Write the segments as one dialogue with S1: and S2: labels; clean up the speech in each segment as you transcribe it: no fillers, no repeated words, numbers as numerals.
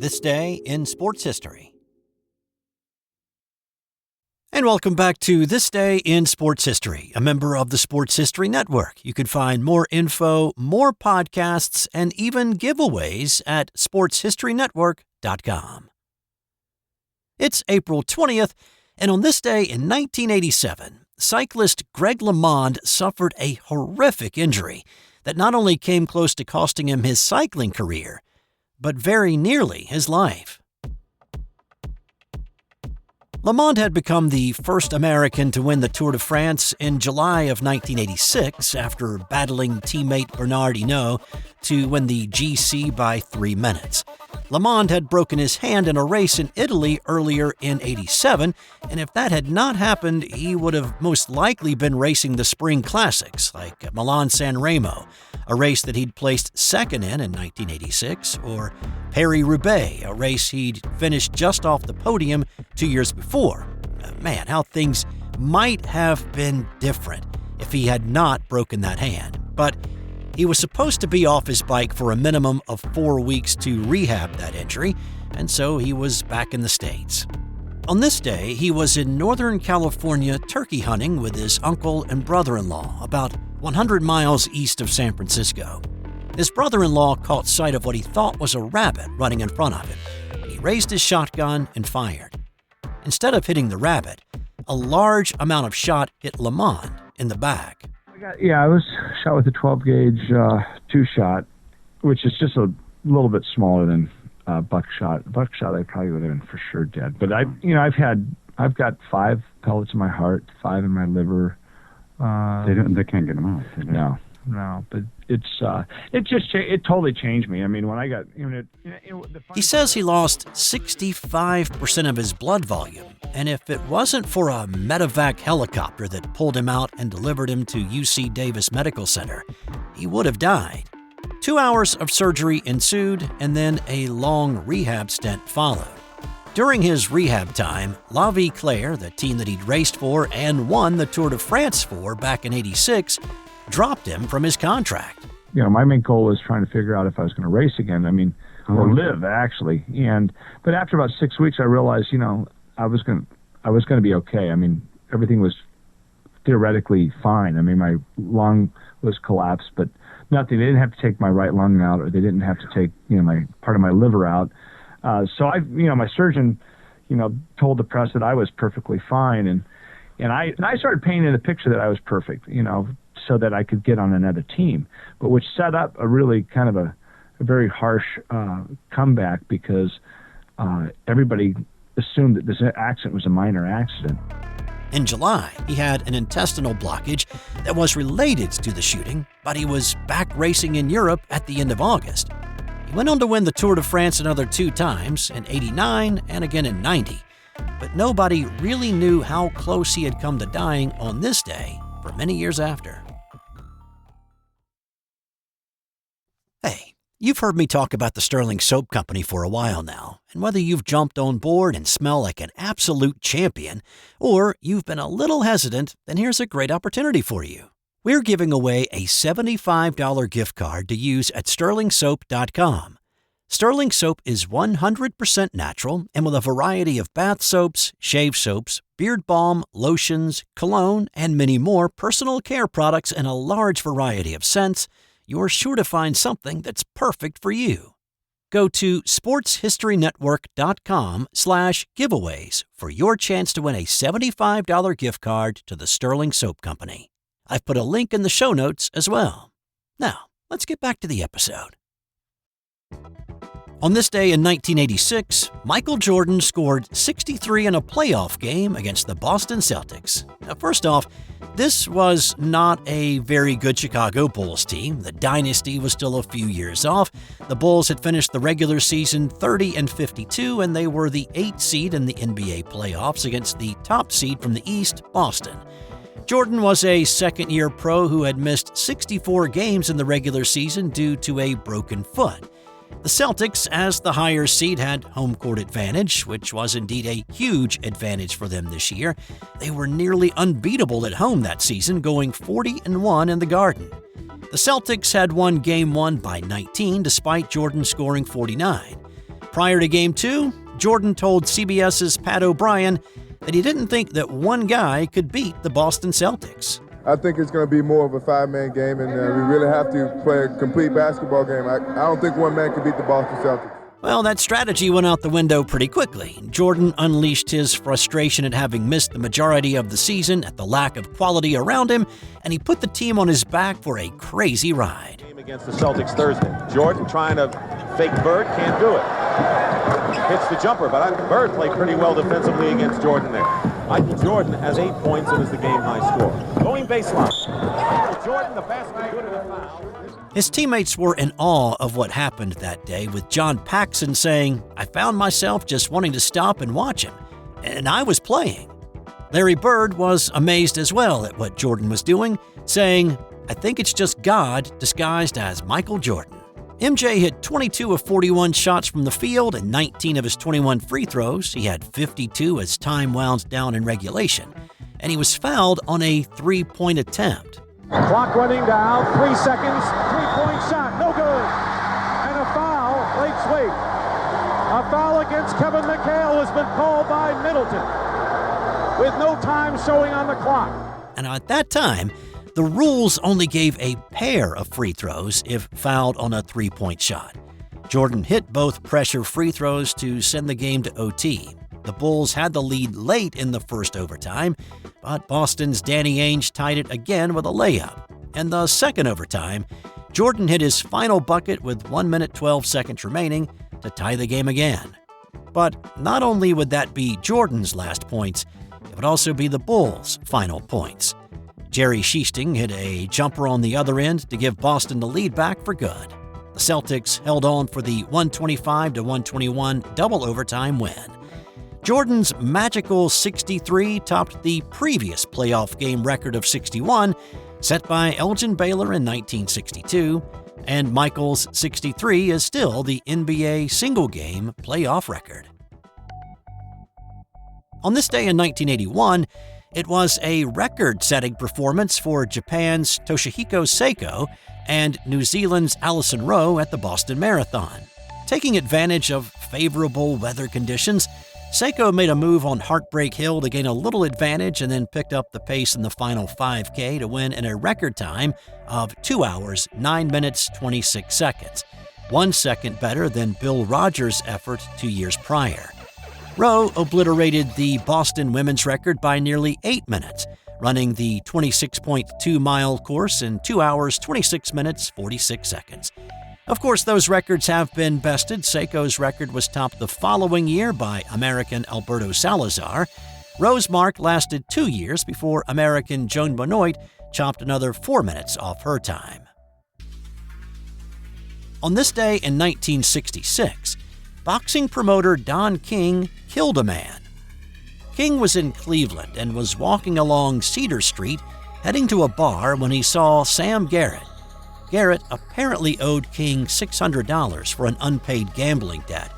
S1: This Day in Sports History. And welcome back to This Day in Sports History, a member of the Sports History Network. You can find more info, more podcasts, and even giveaways at sportshistorynetwork.com. It's April 20th, and on this day in 1987, cyclist Greg LeMond suffered a horrific injury that not only came close to costing him his cycling career, but very nearly his life. LeMond had become the first American to win the Tour de France in July of 1986 after battling teammate Bernard Hinault to win the GC by 3 minutes. LeMond had broken his hand in a race in Italy earlier in '87, and if that had not happened, he would have most likely been racing the Spring Classics like Milan-San Remo, a race that he'd placed second in 1986, or Paris-Roubaix, a race he'd finished just off the podium 2 years before. Man, how things might have been different if he had not broken that hand. But he was supposed to be off his bike for a minimum of 4 weeks to rehab that injury, and so he was back in the States. On this day, he was in Northern California turkey hunting with his uncle and brother-in-law, about 100 miles east of San Francisco. His brother-in-law caught sight of what he thought was a rabbit running in front of him. He raised his shotgun and fired. Instead of hitting the rabbit, a large amount of shot hit LeMond in the back.
S2: I was shot with a 12-gauge two-shot, which is just a little bit smaller than buckshot. Buckshot, I probably would have been for sure dead. But I've got 5 pellets in my heart, 5 in my liver.
S3: They can't get them out.
S2: No, but it totally changed me. I mean, when I got
S1: He says he lost 65% of his blood volume, and if it wasn't for a medevac helicopter that pulled him out and delivered him to UC Davis Medical Center, he would have died. 2 hours of surgery ensued, and then a long rehab stint followed. During his rehab time, La Vie Claire, the team that he'd raced for and won the Tour de France for back in '86, dropped him from his contract.
S2: My main goal was trying to figure out if I was going to race again. Or live actually. But after about 6 weeks, I realized, I was going to be okay. Everything was theoretically fine. My lung was collapsed, but nothing. They didn't have to take my right lung out, or they didn't have to take, my part of my liver out. So my surgeon, told the press that I was perfectly fine, and I started painting a picture that I was perfect, so that I could get on another team, but which set up a really kind of a very harsh comeback because everybody assumed that this accident was a minor accident.
S1: In July, he had an intestinal blockage that was related to the shooting, but he was back racing in Europe at the end of August. He went on to win the Tour de France another 2 times, in '89 and again in '90, but nobody really knew how close he had come to dying on this day for many years after. Hey, you've heard me talk about the Stirling Soap Company for a while now, and whether you've jumped on board and smell like an absolute champion, or you've been a little hesitant, then here's a great opportunity for you. We're giving away a $75 gift card to use at stirlingsoap.com. Stirling Soap is 100% natural, and with a variety of bath soaps, shave soaps, beard balm, lotions, cologne, and many more personal care products in a large variety of scents, you're sure to find something that's perfect for you. Go to sportshistorynetwork.com/giveaways for your chance to win a $75 gift card to the Stirling Soap Company. I've put a link in the show notes as well. Now, let's get back to the episode. On this day in 1986, Michael Jordan scored 63 in a playoff game against the Boston Celtics. Now, first off, this was not a very good Chicago Bulls team. The dynasty was still a few years off. The Bulls had finished the regular season 30-52, and they were the 8th seed in the NBA playoffs against the top seed from the East, Boston. Jordan was a second-year pro who had missed 64 games in the regular season due to a broken foot. The Celtics, as the higher seed, had home court advantage, which was indeed a huge advantage for them this year. They were nearly unbeatable at home that season, going 40-1 in the Garden. The Celtics had won Game 1 by 19, despite Jordan scoring 49. Prior to Game 2, Jordan told CBS's Pat O'Brien that he didn't think that one guy could beat the Boston Celtics.
S4: I think it's going to be more of a five-man game, and we really have to play a complete basketball game. I don't think one man can beat the Boston Celtics.
S1: Well, that strategy went out the window pretty quickly. Jordan unleashed his frustration at having missed the majority of the season, at the lack of quality around him, and he put the team on his back for a crazy ride.
S5: Against the Celtics Thursday. Jordan trying to fake Bird, can't do it. Hits the jumper, but Bird played pretty well defensively against Jordan there. Michael Jordan has 8 points and is the game-high scorer. Going baseline. Michael Jordan, the basket, good at the foul.
S1: His teammates were in awe of what happened that day, with John Paxson saying, "I found myself just wanting to stop and watch him, and I was playing." Larry Bird was amazed as well at what Jordan was doing, saying, "I think it's just God disguised as Michael Jordan." MJ hit 22 of 41 shots from the field and 19 of his 21 free throws. He had 52 as time wound down in regulation, and he was fouled on a three-point attempt.
S6: Clock running down, 3 seconds, three-point shot, no good. And a foul, late sweep. A foul against Kevin McHale has been called by Middleton, with no time showing on the clock.
S1: And at that time, the rules only gave a pair of free throws if fouled on a three-point shot. Jordan hit both pressure free throws to send the game to OT. The Bulls had the lead late in the first overtime, but Boston's Danny Ainge tied it again with a layup. In the second overtime, Jordan hit his final bucket with 1 minute 12 seconds remaining to tie the game again. But not only would that be Jordan's last points, it would also be the Bulls' final points. Jerry Schiesting hit a jumper on the other end to give Boston the lead back for good. The Celtics held on for the 125-121 double overtime win. Jordan's magical 63 topped the previous playoff game record of 61, set by Elgin Baylor in 1962, and Michael's 63 is still the NBA single-game playoff record. On this day in 1981, it was a record-setting performance for Japan's Toshihiko Seko and New Zealand's Allison at the Boston Marathon. Taking advantage of favorable weather conditions, Seko made a move on Heartbreak Hill to gain a little advantage and then picked up the pace in the final 5K to win in a record time of 2 hours, 9 minutes, 26 seconds, 1 second better than Bill Rogers' effort 2 years prior. Rowe obliterated the Boston women's record by nearly 8 minutes, running the 26.2-mile course in 2 hours, 26 minutes, 46 seconds. Of course, those records have been bested. Seko's record was topped the following year by American Alberto Salazar. Rowe's mark lasted 2 years before American Joan Benoit chopped another 4 minutes off her time. On this day in 1966, boxing promoter Don King killed a man. King was in Cleveland and was walking along Cedar Street, heading to a bar when he saw Sam Garrett. Garrett apparently owed King $600 for an unpaid gambling debt,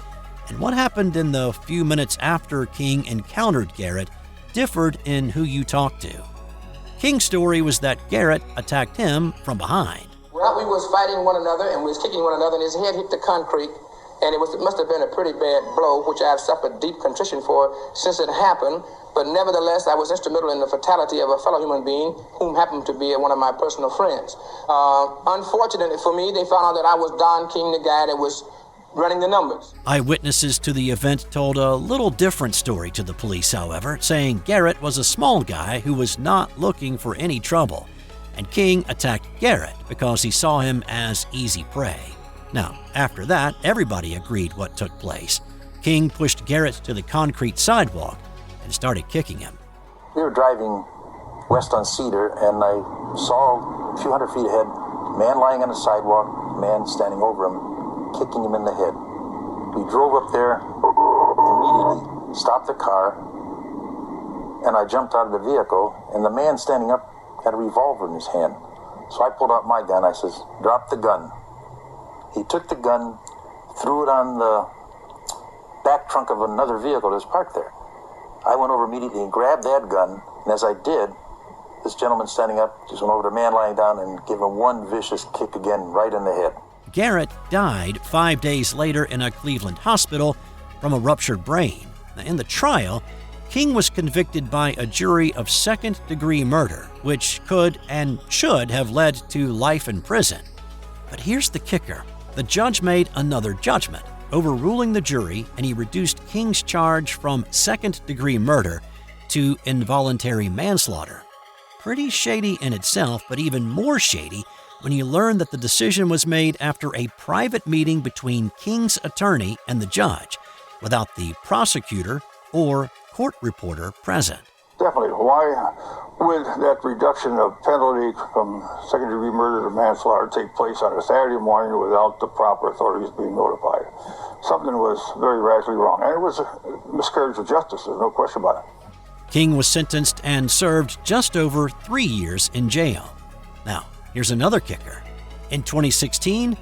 S1: and what happened in the few minutes after King encountered Garrett differed in who you talked to. King's story was that Garrett attacked him from behind.
S7: Well, we was fighting one another and we was kicking one another, and his head hit the concrete. And it must have been a pretty bad blow, which I've suffered deep contrition for since it happened. But nevertheless, I was instrumental in the fatality of a fellow human being whom happened to be one of my personal friends. Unfortunately for me, they found out that I was Don King, the guy that was running the numbers.
S1: Eyewitnesses to the event told a little different story to the police, however, saying Garrett was a small guy who was not looking for any trouble, and King attacked Garrett because he saw him as easy prey. Now, after that, everybody agreed what took place. King pushed Garrett to the concrete sidewalk and started kicking him.
S8: We were driving west on Cedar, and I saw a few hundred feet ahead, a man lying on the sidewalk, a man standing over him, kicking him in the head. We drove up there, immediately stopped the car, and I jumped out of the vehicle, and the man standing up had a revolver in his hand. So I pulled out my gun. I says, "Drop the gun." He took the gun, threw it on the back trunk of another vehicle that was parked there. I went over immediately and grabbed that gun, and as I did, this gentleman standing up just went over to the man lying down and gave him one vicious kick again right in the head.
S1: Garrett died 5 days later in a Cleveland hospital from a ruptured brain. In the trial, King was convicted by a jury of second-degree murder, which could and should have led to life in prison. But here's the kicker. The judge made another judgment, overruling the jury, and he reduced King's charge from second-degree murder to involuntary manslaughter. Pretty shady in itself, but even more shady when you learn that the decision was made after a private meeting between King's attorney and the judge, without the prosecutor or court reporter present.
S8: Definitely. Why would that reduction of penalty from second-degree murder to manslaughter take place on a Saturday morning without the proper authorities being notified? Something was very radically wrong, and it was a miscarriage of justice, there's no question about it.
S1: King was sentenced and served just over 3 years in jail. Now, here's another kicker. In 2016,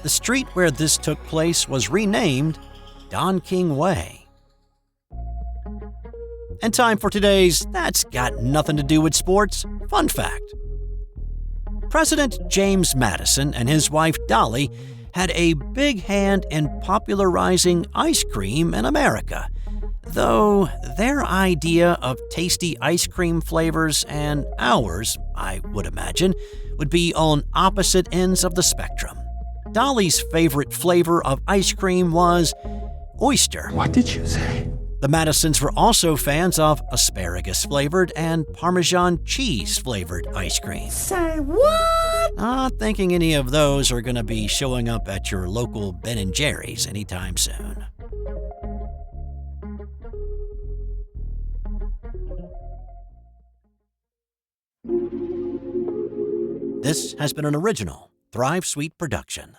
S1: the street where this took place was renamed Don King Way. And time for today's That's Got Nothing to Do with Sports fun fact. President James Madison and his wife Dolly had a big hand in popularizing ice cream in America, though their idea of tasty ice cream flavors and ours, I would imagine, would be on opposite ends of the spectrum. Dolly's favorite flavor of ice cream was oyster.
S9: What did you say?
S1: The Madisons were also fans of asparagus-flavored and Parmesan cheese-flavored ice cream.
S9: Say what?
S1: Not thinking any of those are going to be showing up at your local Ben & Jerry's anytime soon. This has been an original Thrive Suite production.